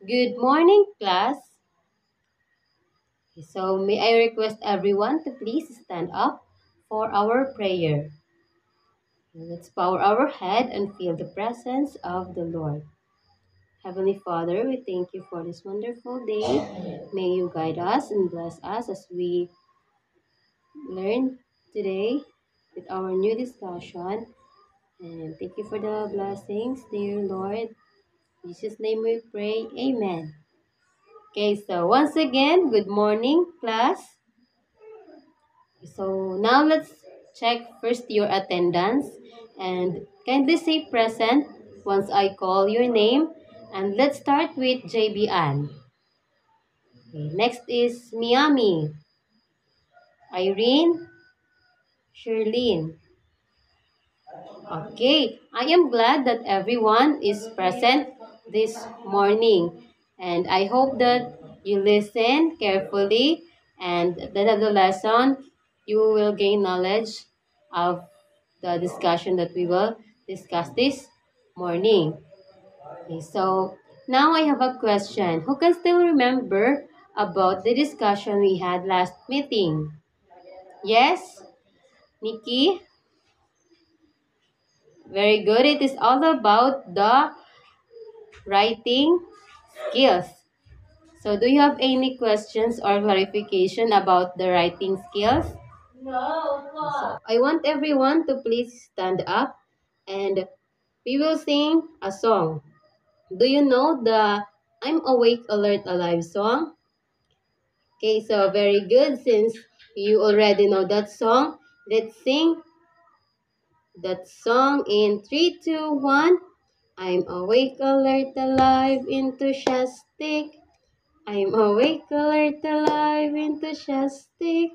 Good morning, class. So, may I request everyone to please stand up for our prayer. Let's bow our head and feel the presence of the Lord. Heavenly Father, we thank you for this wonderful day. May you guide us and bless us as we learn today with our new discussion. And thank you for the blessings, dear Lord. In Jesus' name we pray. Amen. Okay, so once again, good morning, class. So now let's check first your attendance and kindly say present once I call your name. And let's start with JB Ann. Okay, next is Miami, Irene, Sherlyn. Okay, I am glad that everyone is present this morning. And I hope that you listen carefully and at the end of the lesson, you will gain knowledge of the discussion that we will discuss this morning. Okay, so now I have a question. Who can still remember about the discussion we had last meeting? Yes? Nikki? Very good. It is all about the writing skills. So do you have any questions or clarification about the writing skills? No. So I want everyone to please stand up and we will sing a song. Do you know the I'm Awake, Alert, Alive song? Okay, so very good. Since you already know that song, let's sing that song in 3, 2, 1. I'm awake, alert, alive, enthusiastic. I'm awake, alert, alive, enthusiastic.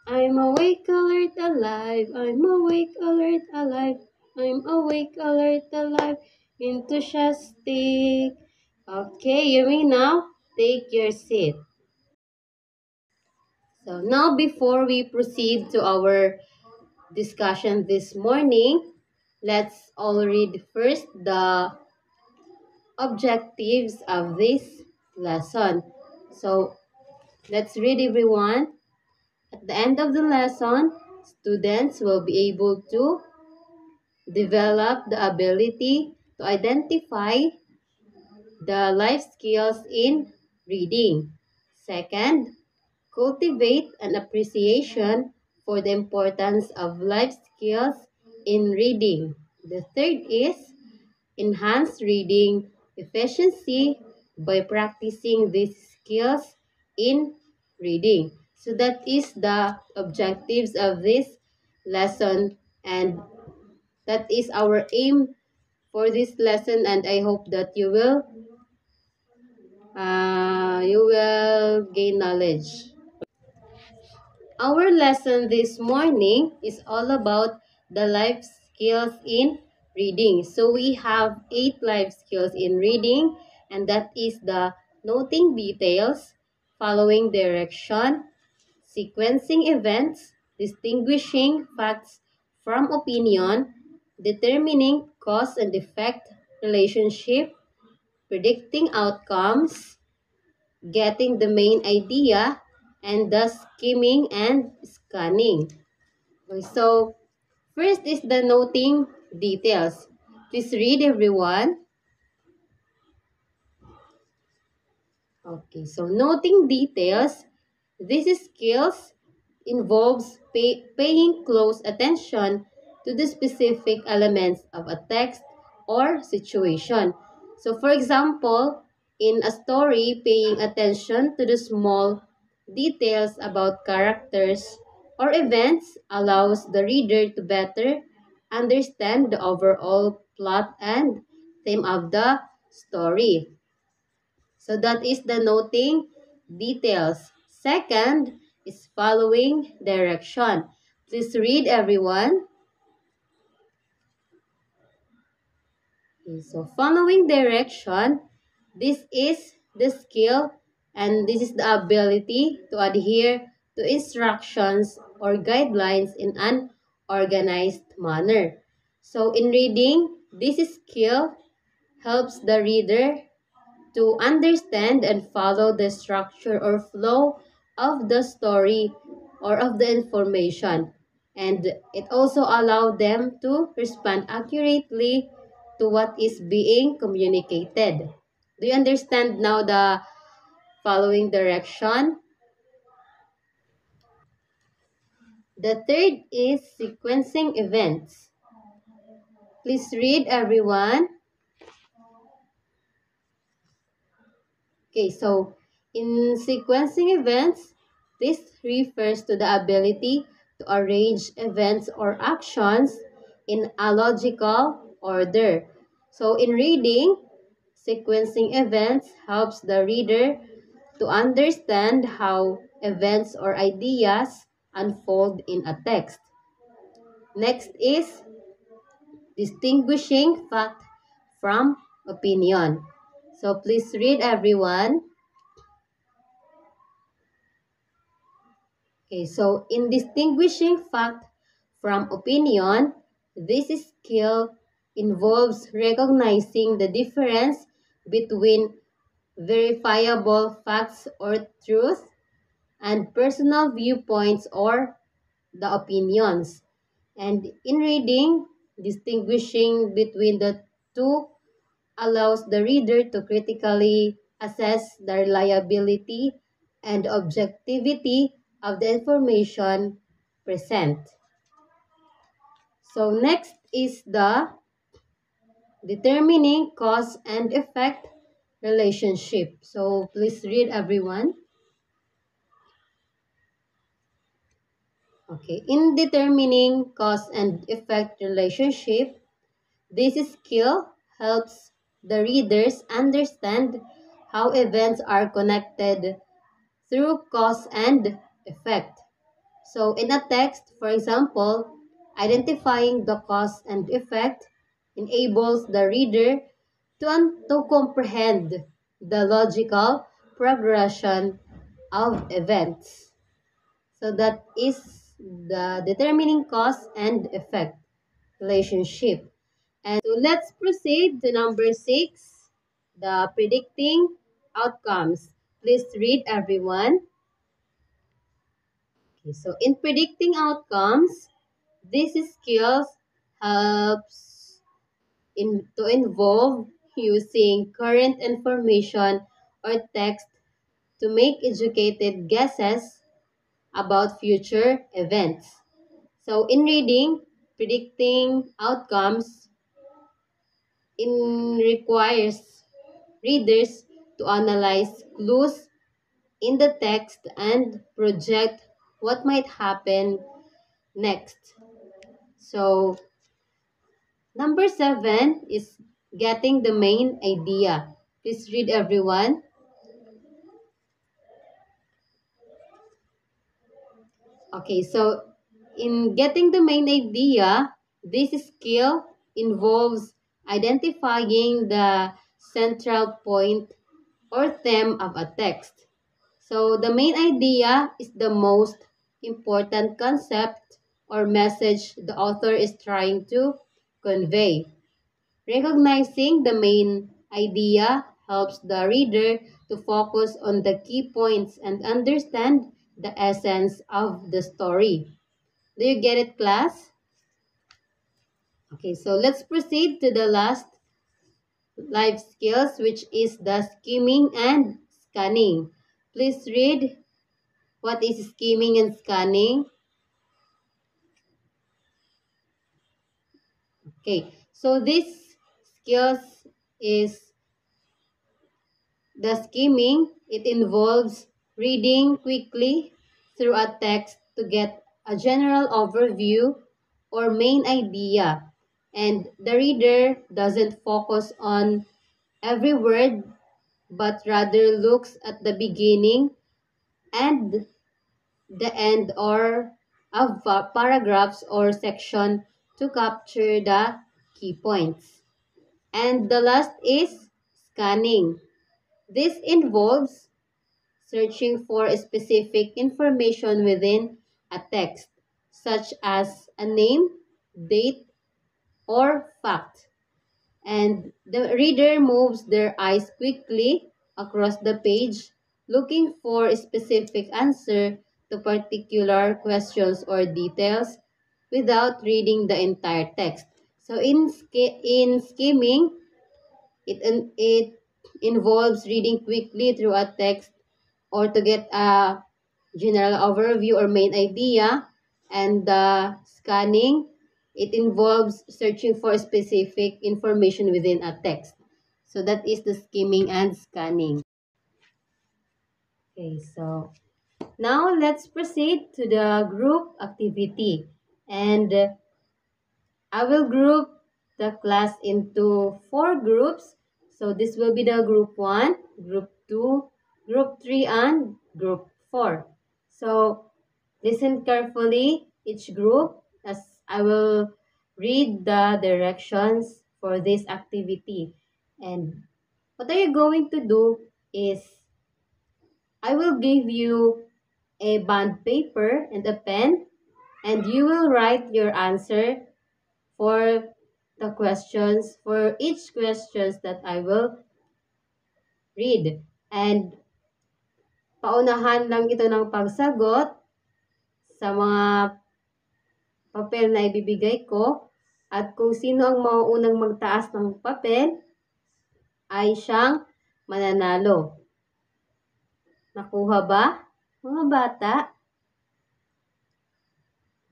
I'm awake, alert, alive. I'm awake, alert, alive. I'm awake, alert, alive, enthusiastic. Okay, you may now take your seat. So now before we proceed to our discussion this morning, let's all read first the objectives of this lesson. So let's read everyone. At the end of the lesson, students will be able to develop the ability to identify the life skills in reading. Second, cultivate an appreciation for the importance of life skills in reading. The third is enhance reading efficiency by practicing these skills in reading. So that is the objectives of this lesson and that is our aim for this lesson and I hope that you will gain knowledge. Our lesson this morning is all about the life skills in reading. So we have 8 life skills in reading and that is the noting details, following direction, sequencing events, distinguishing facts from opinion, determining cause and effect relationship, predicting outcomes, getting the main idea, and the skimming and scanning. Okay, so, first is the noting details. Please read everyone. Okay, so noting details. This skills involves paying close attention to the specific elements of a text or situation. So for example, in a story, paying attention to the small details about characters or events allows the reader to better understand the overall plot and theme of the story. So that is the noting details. Second is following direction. Please read everyone. Okay, so following direction, this is the skill and this is the ability to adhere to instructions or guidelines in an organized manner. So in reading, this skill helps the reader to understand and follow the structure or flow of the story or of the information. And it also allows them to respond accurately to what is being communicated. Do you understand now the following direction? The third is sequencing events. Please read, everyone. Okay, so in sequencing events, this refers to the ability to arrange events or actions in a logical order. So in reading, sequencing events helps the reader to understand how events or ideas unfold in a text. Next is distinguishing fact from opinion. So please read, everyone. Okay, so in distinguishing fact from opinion, this skill involves recognizing the difference between verifiable facts or truth and personal viewpoints or the opinions. And in reading, distinguishing between the two allows the reader to critically assess the reliability and objectivity of the information present. So next is the determining cause and effect relationship. So please read, everyone. Okay, in determining cause and effect relationship, this skill helps the readers understand how events are connected through cause and effect. So in a text, for example, identifying the cause and effect enables the reader to comprehend the logical progression of events. So that is the determining cause and effect relationship. And so let's proceed to number 6, the predicting outcomes. Please read, everyone. Okay, so in predicting outcomes, this skills helps to involve using current information or text to make educated guesses about future events. So in reading, predicting outcomes requires readers to analyze clues in the text and project what might happen next. So number 7 is getting the main idea. Please read, everyone. Okay, so in getting the main idea, this skill involves identifying the central point or theme of a text. So the main idea is the most important concept or message the author is trying to convey. Recognizing the main idea helps the reader to focus on the key points and understand the essence of the story. Do you get it, class? Okay, so let's proceed to the last life skills, which is the skimming and scanning. Please read what is skimming and scanning. Okay, so this skills is the skimming. It involves reading quickly through a text to get a general overview or main idea, and the reader doesn't focus on every word but rather looks at the beginning and the end or of paragraphs or section to capture the key points. And the last is scanning. This involves searching for specific information within a text, such as a name, date, or fact. And the reader moves their eyes quickly across the page, looking for a specific answer to particular questions or details without reading the entire text. So in skimming, it involves reading quickly through a text or to get a general overview or main idea. And the scanning, it involves searching for specific information within a text. So that is the skimming and scanning. Okay, so now let's proceed to the group activity. And I will group the class into 4 groups. So this will be the group 1, group 2, group 3, and group 4. So listen carefully each group as I will read the directions for this activity. And what are you going to do is I will give you a bond paper and a pen, and you will write your answer for the questions, for each questions that I will read. And paunahan lang ito ng pagsagot sa mga papel na ibibigay ko. At kung sino ang mauunang magtaas ng papel, ay siyang mananalo. Nakuha ba, mga bata?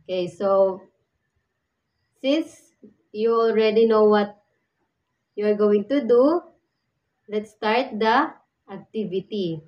Okay, so since you already know what you're going to do, let's start the activity.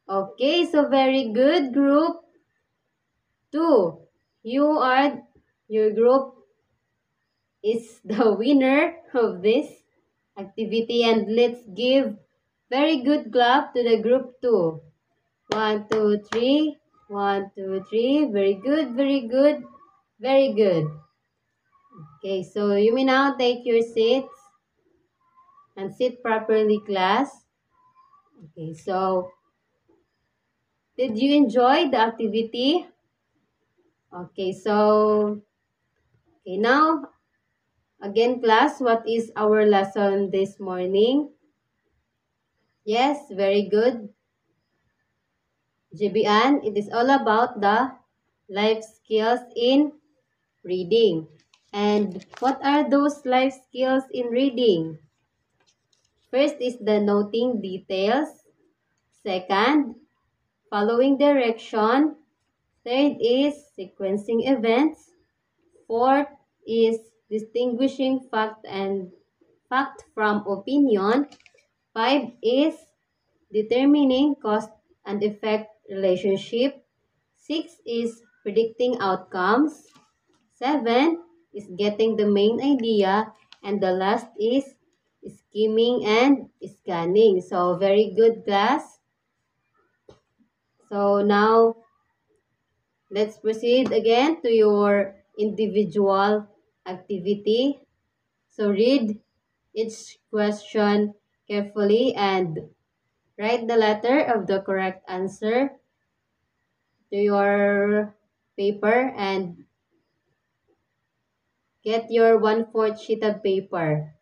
Okay, so very good, group 2. Your group is the winner of this activity, and let's give very good clap to the group 2. 1, 2, 3. 1, 2, 3. Very good, very good, very good. Okay, so you may now take your seats and sit properly, class. Okay, so did you enjoy the activity? Okay, so now again, class, what is our lesson this morning? Yes, very good. JBN, it is all about the life skills in reading. And what are those life skills in reading? First is the noting details. Second, following direction. Third is sequencing events. Fourth is distinguishing fact from opinion. 5 is determining cause and effect relationship. 6 is predicting outcomes. 7 is getting the main idea. And the last is skimming and scanning. So very good, class. So now let's proceed again to your individual activity. So read each question carefully and write the letter of the correct answer to your paper and get your 1/4 sheet of paper.